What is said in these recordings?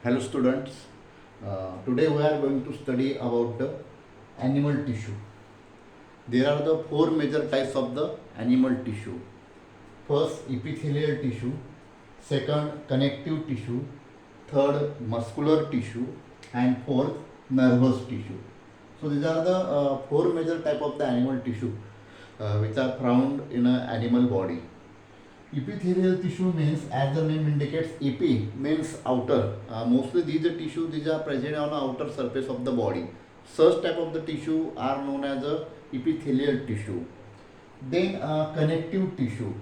Hello students, today we are going to study about the animal tissue. There are the four major types of the animal tissue. First, epithelial tissue, second, connective tissue, third, muscular tissue, and fourth, nervous tissue. So these are the four major type of the animal tissue which are found in an animal body. Epithelial tissue means, as the name indicates, epi means outer. Mostly these tissue these are present on the outer surface of the body. Such type of the tissue are known as a epithelial tissue. Then connective tissue.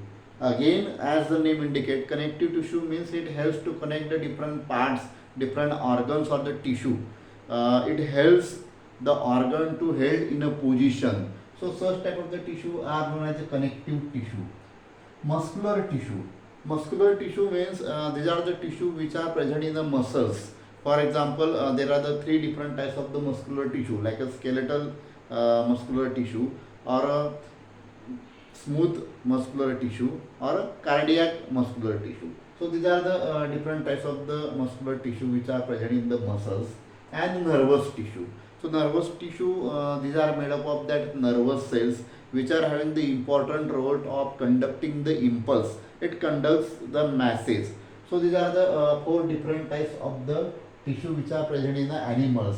Again, as the name indicates, connective tissue means it helps to connect the different parts, different organs or the tissue. It helps the organ to held in a position. So such type of the tissue are known as a connective tissue. Muscular tissue. Muscular tissue means these are the tissue which are present in the muscles. For example, there are the three different types of the muscular tissue, like a skeletal muscular tissue, or a smooth muscular tissue, or a cardiac muscular tissue. So these are the different types of the muscular tissue which are present in the muscles. And nervous tissue. So nervous tissue, these are made up of that nervous cells which are having the important role of conducting the impulse. It conducts the message. So these are the four different types of the tissue which are present in the animals: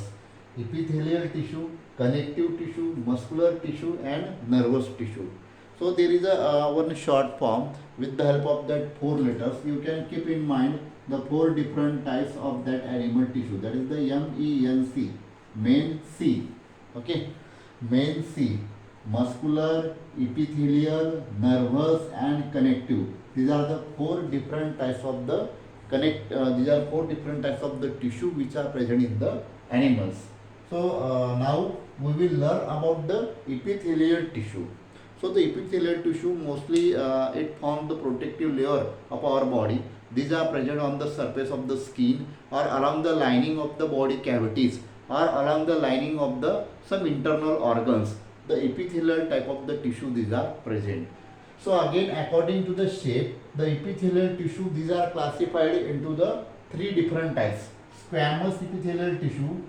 epithelial tissue, connective tissue, muscular tissue, and nervous tissue. So there is a one short form with the help of that four letters. You can keep in mind the four different types of that animal tissue. That is the MENC, main C. Okay, main C. Muscular, epithelial, nervous, and connective. These are the four different types of the these are four different types of the tissue which are present in the animals. So now we will learn about the epithelial tissue. So the epithelial tissue mostly it forms the protective layer of our body. These are present on the surface of the skin or along the lining of the body cavities or along the lining of the some internal organs. The epithelial type of the tissue these are present. So again, according to the shape, the epithelial tissue these are classified into the three different types: squamous epithelial tissue,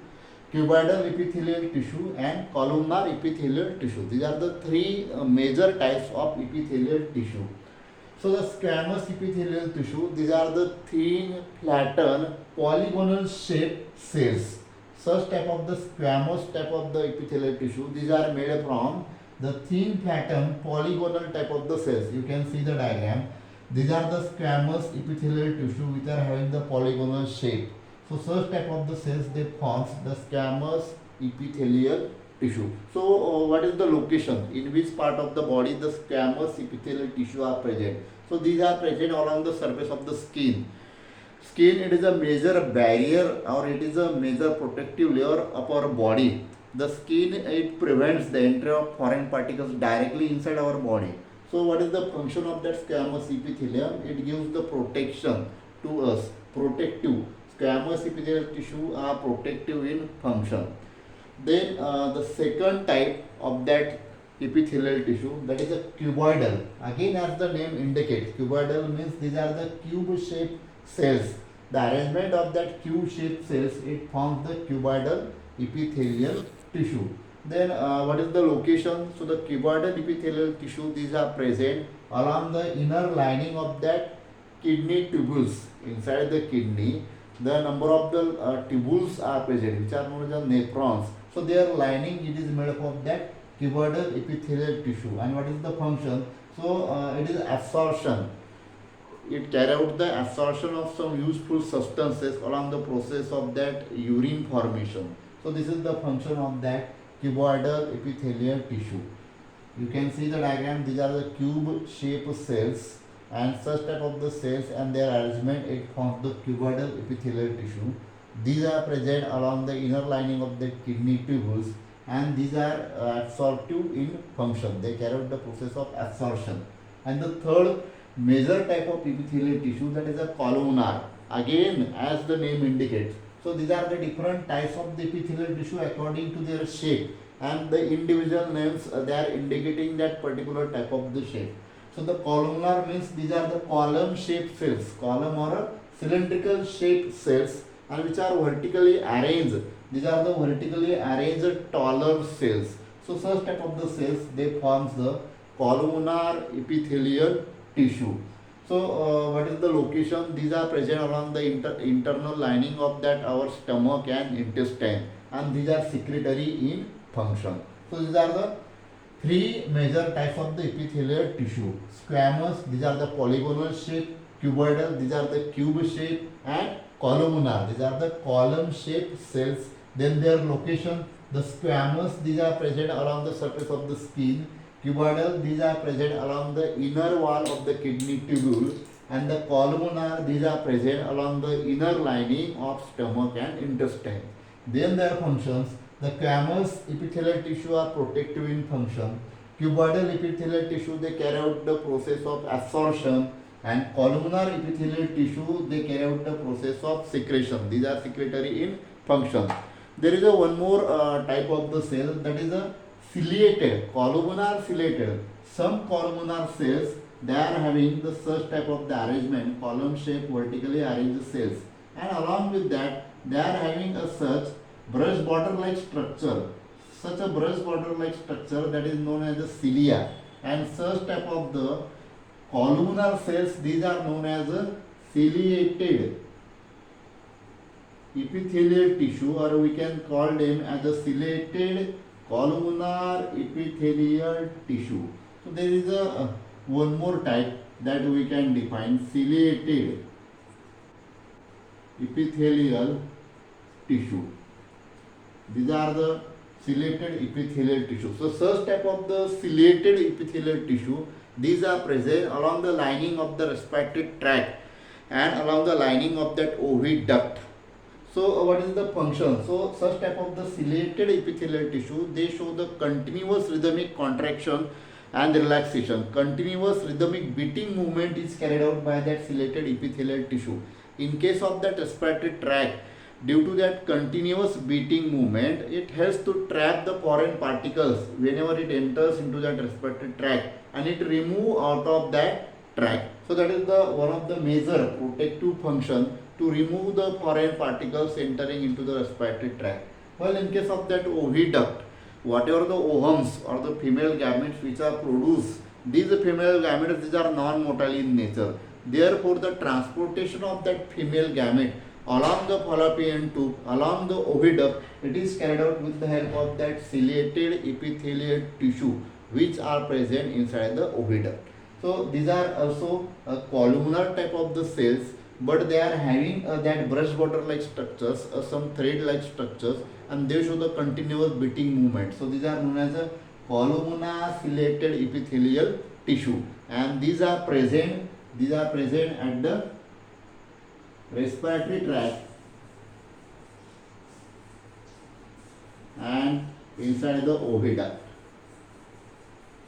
cuboidal epithelial tissue, and columnar epithelial tissue. These are the three major types of epithelial tissue. So the squamous epithelial tissue, these are the thin, flattened, polygonal shaped cells. Such type of the squamous type of the epithelial tissue, these are made from the thin, flattened, polygonal type of the cells. You can see the diagram. These are the squamous epithelial tissue which are having the polygonal shape. So such type of the cells they forms the squamous epithelial tissue. So what is the location? In which part of the body the squamous epithelial tissue are present? So these are present along the surface of the skin. Skin, it is a major barrier or it is a major protective layer of our body. The skin, it prevents the entry of foreign particles directly inside our body. So what is the function of that squamous epithelium? It gives the protection to us, protective. Squamous epithelial tissue are protective in function. Then the second type of that epithelial tissue, that is a cuboidal. Again, as the name indicates, cuboidal means these are the cube shaped cells. The arrangement of that cube shaped cells, it forms the cuboidal epithelial tissue. Then what is the location? So the cuboidal epithelial tissue these are present along the inner lining of that kidney tubules. Inside the kidney, the number of the tubules are present which are known as nephrons. So their lining, it is made up of that cuboidal epithelial tissue. And what is the function? So it is absorption. It carry out the absorption of some useful substances along the process of that urine formation. So this is the function of that cuboidal epithelial tissue. You can see the diagram. These are the cube shaped cells, and such type of the cells and their arrangement, it forms the cuboidal epithelial tissue. These are present along the inner lining of the kidney tubules, and these are absorptive in function. They carry out the process of absorption. And the third major type of epithelial tissue, that is a columnar. Again, as the name indicates, so these are the different types of the epithelial tissue according to their shape, and the individual names they are indicating that particular type of the shape. So the columnar means these are the column shaped cells, column or a cylindrical shaped cells and which are vertically arranged. These are the vertically arranged taller cells. So such type of the cells, they forms the columnar epithelial tissue. So what is the location? These are present along the internal lining of that our stomach and intestine, and these are secretory in function. So these are the three major types of the epithelial tissue. Squamous, these are the polygonal shape. Cuboidal, these are the cube shape. And columnar, these are the column shaped cells. Then their location, the squamous, these are present along the surface of the skin. Cuboidal, these are present along the inner wall of the kidney tubule. And the columnar, these are present along the inner lining of stomach and intestine. Then their functions, the squamous epithelial tissue are protective in function. Cuboidal epithelial tissue, they carry out the process of absorption, and columnar epithelial tissue, they carry out the process of secretion. These are secretory in function. There is a one more type of the cell, that is a ciliated, columnar ciliated. Some columnar cells, they are having the such type of the arrangement, column shape vertically arranged cells, and along with that they are having a such brush border like structure. Such a brush border like structure, that is known as the cilia, and such type of the columnar cells, these are known as a ciliated epithelial tissue, or we can call them as a ciliated columnar epithelial tissue. So there is a one more type that we can define, ciliated epithelial tissue. These are the ciliated epithelial tissue. So such type of the ciliated epithelial tissue, these are present along the lining of the respiratory tract and along the lining of that oviduct. So what is the function? So such type of the ciliated epithelial tissue, they show the continuous rhythmic contraction and relaxation. Continuous rhythmic beating movement is carried out by that ciliated epithelial tissue. In case of that respiratory tract, due to that continuous beating movement, it helps to trap the foreign particles whenever it enters into that respiratory tract, and it remove out of that tract. So that is the one of the major protective function, to remove the foreign particles entering into the respiratory tract. Well, in case of that oviduct, whatever the ovumes or the female gametes which are produced, these female gametes, these are non-motile in nature. Therefore, the transportation of that female gamete along the fallopian tube, along the oviduct, it is carried out with the help of that ciliated epithelial tissue which are present inside the oviduct. So these are also a columnar type of the cells, but they are having that brush border like structures, some thread like structures, and they show the continuous beating movement. So these are known as a columnar ciliated epithelial tissue, and these are present at the respiratory tract and inside the oviduct.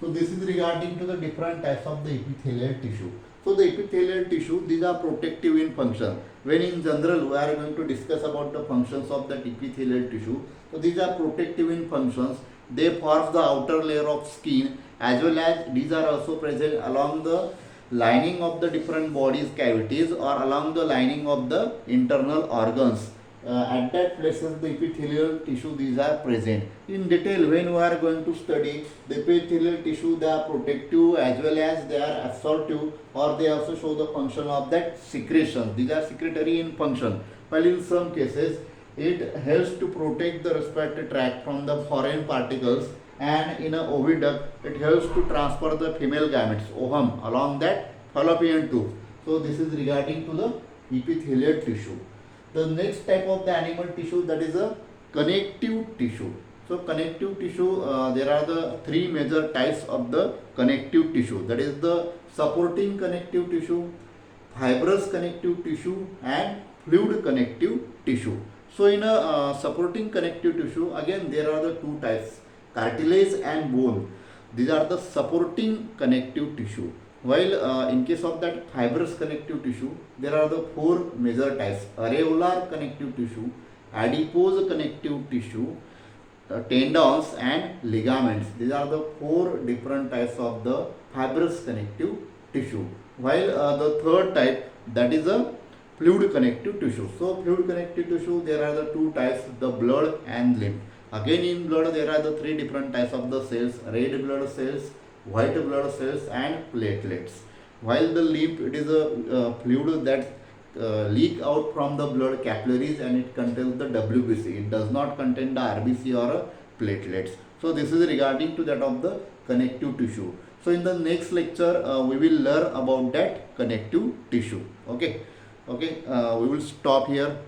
So this is regarding to the different types of the epithelial tissue. So the epithelial tissue, these are protective in function. When in general we are going to discuss about the functions of the epithelial tissue. So these are protective in functions. They form the outer layer of skin, as well as these are also present along the lining of the different body's cavities or along the lining of the internal organs. At that places the epithelial tissue, these are present. In detail, when we are going to study the epithelial tissue, they are protective as well as they are absorptive, or they also show the function of that secretion. These are secretory in function. While in some cases it helps to protect the respiratory tract from the foreign particles, and in a oviduct it helps to transfer the female gametes, ovum, along that fallopian tube. So this is regarding to the epithelial tissue. The next type of the animal tissue, that is a connective tissue. So connective tissue, there are the three major types of the connective tissue, that is the supporting connective tissue, fibrous connective tissue, and fluid connective tissue. So in a supporting connective tissue, again there are the two types, cartilage and bone. These are the supporting connective tissue. While in case of that fibrous connective tissue, there are the four major types: areolar connective tissue, adipose connective tissue, tendons, and ligaments. These are the four different types of the fibrous connective tissue. While the third type, that is a fluid connective tissue. So fluid connective tissue, there are the two types, the blood and lymph. Again in blood there are the three different types of the cells: red blood cells, white blood cells and platelets. While the lymph, it is a fluid that leak out from the blood capillaries, and it contains the WBC. It does not contain the RBC or platelets. So this is regarding to that of the connective tissue. So in the next lecture we will learn about that connective tissue. Okay, we will stop here.